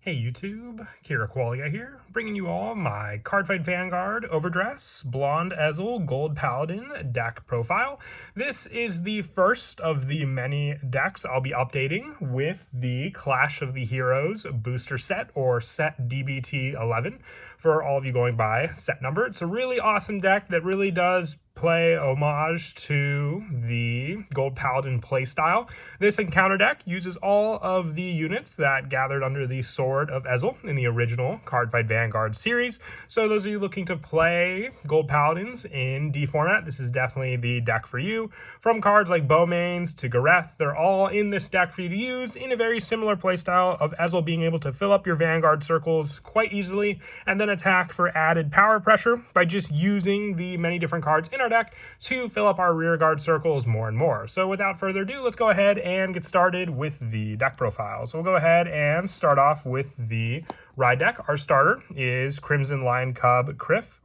Hey YouTube, Kira Qualia here, bringing you all my Cardfight Vanguard Overdress Blond Ezel Gold Paladin deck profile. This is the first of the many decks I'll be updating with the Clash of the Heroes booster set, or set DBT 11, for all of you going by set number. It's a really awesome deck that really does play homage to the Gold Paladin playstyle. This encounter deck uses all of the units that gathered under the Sword of Ezel in the original Cardfight Vanguard series. So those of you looking to play Gold Paladins in D format, this is definitely the deck for you. From cards like Bowmains to Gareth, they're all in this deck for you to use in a very similar playstyle of Ezel being able to fill up your Vanguard circles quite easily and then attack for added power pressure by just using the many different cards in our deck to fill up our rear guard circles more and more. So without further ado, let's go ahead and get started with the deck profile. So we'll go ahead and start off with the ride deck. Our starter is Crimson Lion Cub Kerf.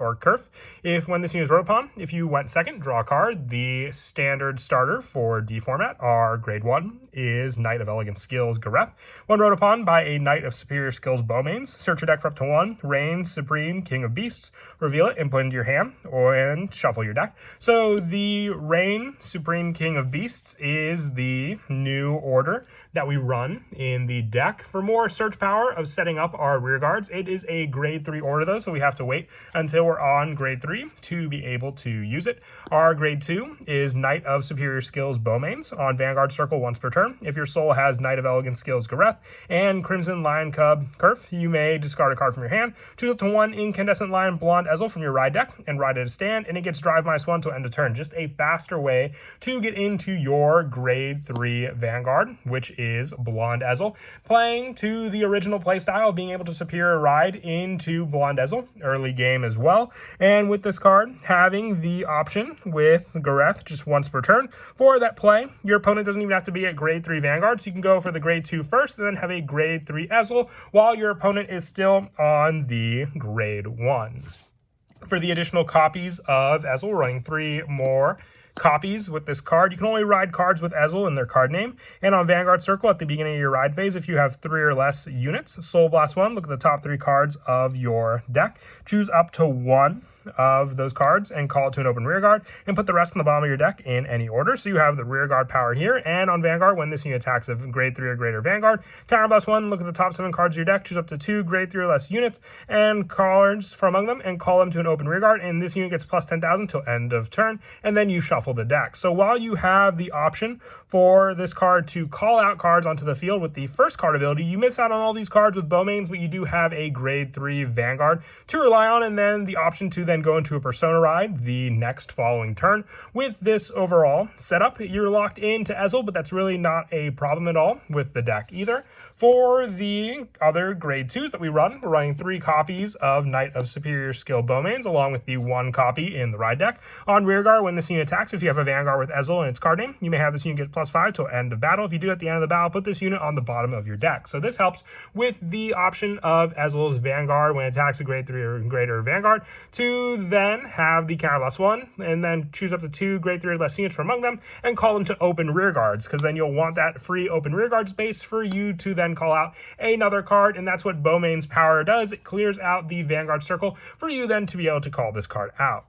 If when this unit is rode upon, if you went second, draw a card. The standard starter for D format, our grade 1, is Knight of Elegant Skills Gareth. When rode upon by a Knight of Superior Skills Bowmains, search your deck for up to 1, Reign Supreme King of Beasts, reveal it and put it into your hand, and shuffle your deck. So the Reign Supreme King of Beasts is the new order that we run in the deck. For more search power of setting up our rear guards, it is a grade 3 order though, so we have to wait until we're on grade 3 to be able to use it. Our grade 2 is Knight of Superior Skills Bowmains. On Vanguard circle once per turn, if your soul has Knight of Elegant Skills Gareth and Crimson Lion Cub Kerf, you may discard a card from your hand, choose up to 1 Incandescent Lion Blond Ezel from your ride deck and ride it a stand, and it gets drive -1 till end of turn. Just a faster way to get into your grade 3 Vanguard, which is Blond Ezel, playing to the original playstyle of being able to superior ride into Blond Ezel early game as well. And with this card having the option with Gareth just once per turn for that play, your opponent doesn't even have to be at grade 3 Vanguard, so you can go for the grade 2 first and then have a grade 3 Ezel while your opponent is still on the grade 1. For the additional copies of Ezel, we're running 3 more copies with this card. You can only ride cards with Ezel in their card name. And on Vanguard Circle at the beginning of your ride phase, if you have 3 or less units, Soul Blast 1, look at the top 3 cards of your deck. Choose up to 1 of those cards and call it to an open rear guard and put the rest in the bottom of your deck in any order. So you have the rear guard power here. And on Vanguard, when this unit attacks a grade 3 or greater Vanguard, counter blast 1, look at the top 7 cards of your deck, choose up to 2 grade 3 or less units and cards from among them and call them to an open rear guard, and this unit gets plus 10,000 till end of turn, and then you shuffle the deck. So while you have the option for this card to call out cards onto the field with the first card ability, you miss out on all these cards with Bowmains, but you do have a grade 3 Vanguard to rely on, and then the option to then go into a Persona ride the next following turn. With this overall setup, you're locked into Ezel, but that's really not a problem at all with the deck either. For the other grade 2s that we run, we're running 3 copies of Knight of Superior Skill Bowmains, along with the 1 copy in the ride deck. On rearguard, when this unit attacks, if you have a Vanguard with Ezel in its card name, you may have this unit get plus 5 till end of battle. If you do at the end of the battle, put this unit on the bottom of your deck. So this helps with the option of Ezel's Vanguard when it attacks a grade 3 or greater Vanguard to then have the counter blast 1 and then choose up to 2 grade 3 or less units from among them and call them to open rear guards, because then you'll want that free open rear guard space for you to then call out another card, and that's what Bowmain's power does. It clears out the Vanguard circle for you then to be able to call this card out.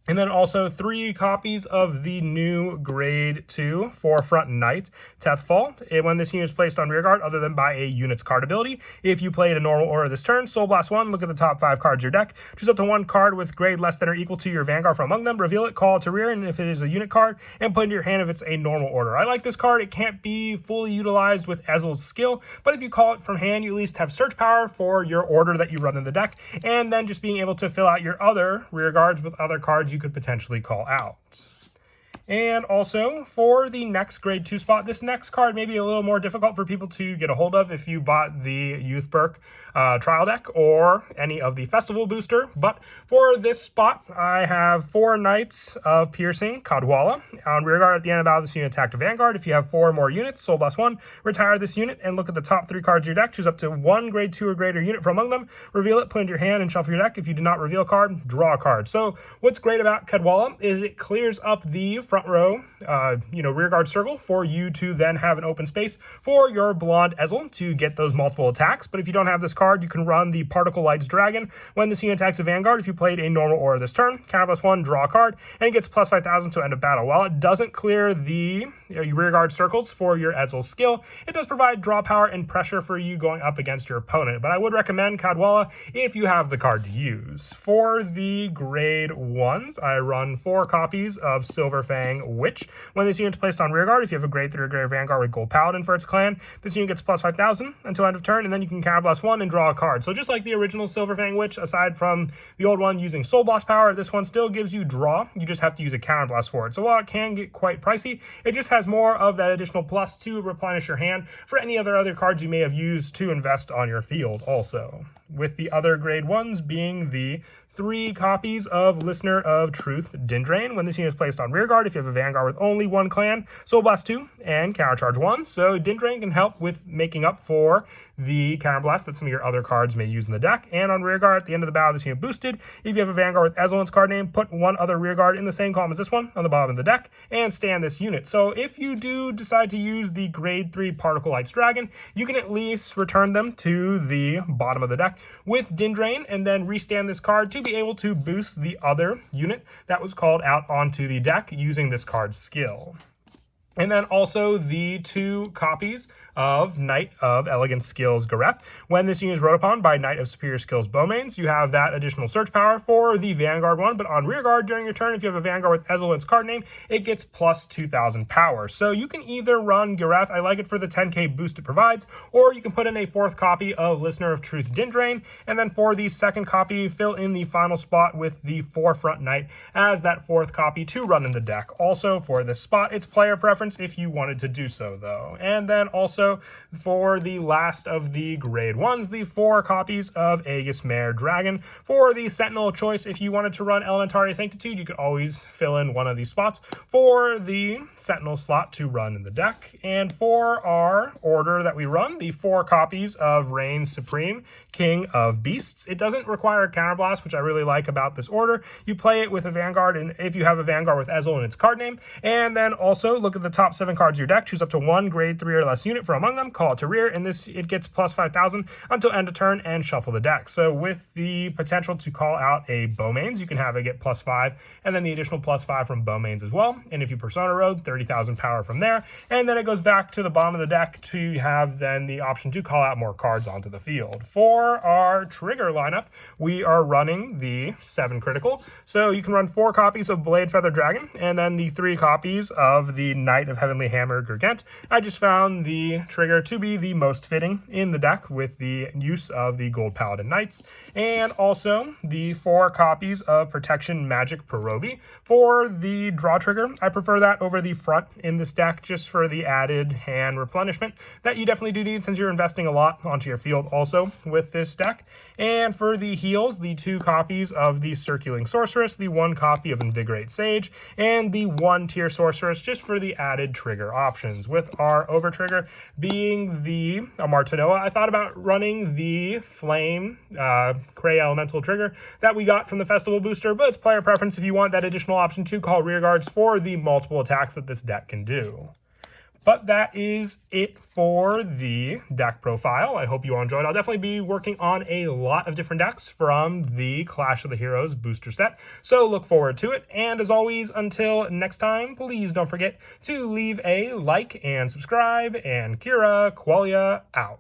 And then also 3 copies of the new grade 2 Forefront Knight Tethfall. When this unit is placed on rearguard, other than by a unit's card ability, if you play it in normal order this turn, Soul Blast 1, look at the top 5 cards of your deck, choose up to 1 card with grade less than or equal to your Vanguard from among them, reveal it, call it to rear, and if it is a unit card, and put it into your hand if it's a normal order. I like this card. It can't be fully utilized with Ezel's skill, but if you call it from hand, you at least have search power for your order that you run in the deck, and then just being able to fill out your other rear guards with other cards you could potentially call out. And also for the next grade 2 spot, this next card may be a little more difficult for people to get a hold of if you bought the Youth Perk trial deck or any of the festival booster. But for this spot, I have 4 Knights of Piercing Cadwalla. On rearguard at the end of battle, this unit attack to Vanguard. If you have 4 more units, Soul Blast 1, retire this unit and look at the top 3 cards of your deck. Choose up to 1 grade 2 or greater unit from among them, reveal it, put it into your hand, and shuffle your deck. If you do not reveal a card, draw a card. So what's great about Cadwalla is it clears up the front front row, rear guard circle for you to then have an open space for your Blond Ezel to get those multiple attacks. But if you don't have this card, you can run the Particle Lights Dragon. When this unit attacks a Vanguard, if you played a normal aura this turn, counter +1, draw a card, and it gets plus 5,000 to end of battle. While it doesn't clear the rear guard circles for your Ezel skill, it does provide draw power and pressure for you going up against your opponent. But I would recommend Cadwalla if you have the card to use. For the grade 1s, I run 4 copies of Silver Fang Witch. When this unit is placed on rearguard, if you have a grade 3 or greater Vanguard with Gold Paladin for its clan, this unit gets plus 5,000 until end of turn, and then you can counterblast 1 and draw a card. So just like the original Silver Fang Witch, aside from the old one using Soul Blast power, this one still gives you draw. You just have to use a counterblast for it. So while it can get quite pricey, it just has more of that additional plus to replenish your hand for any other cards you may have used to invest on your field also. With the other grade 1s being the 3 copies of Listener of Truth Dindrain. When this unit is placed on rearguard, if you have a Vanguard with only one clan, Soul Blast 2 and Countercharge 1. So Dindrain can help with making up for the Counterblast that some of your other cards may use in the deck. And on rearguard, at the end of the battle, this unit boosted. If you have a Vanguard with Ezel in its card name, put one other rearguard in the same column as this one on the bottom of the deck and stand this unit. So if you do decide to use the grade 3 Particle Lights Dragon, you can at least return them to the bottom of the deck with Dindrain and then restand this card to be able to boost the other unit that was called out onto the deck using this card's skill. And then also the 2 copies of Knight of Elegant Skills Gareth. When this unit is rode upon by Knight of Superior Skills Bowmains, you have that additional search power for the Vanguard one, but on rearguard during your turn, if you have a Vanguard with Ezel in its card name, it gets plus 2,000 power. So you can either run Gareth, I like it for the 10k boost it provides, or you can put in a 4th copy of Listener of Truth Dindrain, and then for the 2nd copy, fill in the final spot with the Forefront Knight as that 4th copy to run in the deck. Also for this spot, it's player preference if you wanted to do so though. And then also for the last of the grade 1s, the 4 copies of Aegis Mare Dragon. For the Sentinel choice, if you wanted to run Elementary Sanctitude, you could always fill in one of these spots for the Sentinel slot to run in the deck. And for our order that we run, the 4 copies of Reign Supreme, King of Beasts. It doesn't require a Counterblast, which I really like about this order. You play it with a Vanguard, and if you have a Vanguard with Ezel in its card name, and then also look at the top 7 cards of your deck, choose up to 1 grade 3 or less unit from among them, call it to rear, and it gets plus 5,000 until end of turn, and shuffle the deck. So with the potential to call out a Bowmains, you can have it get plus 5, and then the additional plus 5 from Bowmains as well. And if you Persona Road, 30,000 power from there, and then it goes back to the bottom of the deck to have then the option to call out more cards onto the field. For our trigger lineup, we are running the 7 critical. So you can run 4 copies of Blade Feather Dragon, and then the 3 copies of the Knight of Heavenly Hammer Gargant. I just found the trigger to be the most fitting in the deck with the use of the Gold Paladin Knights, and also the 4 copies of Protection Magic Perobi. For the draw trigger, I prefer that over the front in this deck just for the added hand replenishment that you definitely do need since you're investing a lot onto your field also with this deck. And for the heals, the 2 copies of the Circulating Sorceress, the 1 copy of Invigorate Sage, and the 1 Tier Sorceress just for the added trigger options. With our over trigger being the Martinoa, I thought about running the Flame Cray Elemental trigger that we got from the Festival Booster, but it's player preference if you want that additional option to call rearguards for the multiple attacks that this deck can do. But that is it for the deck profile. I hope you all enjoyed. I'll definitely be working on a lot of different decks from the Clash of the Heroes booster set, so look forward to it. And as always, until next time, please don't forget to leave a like and subscribe, and Kira Qualia out.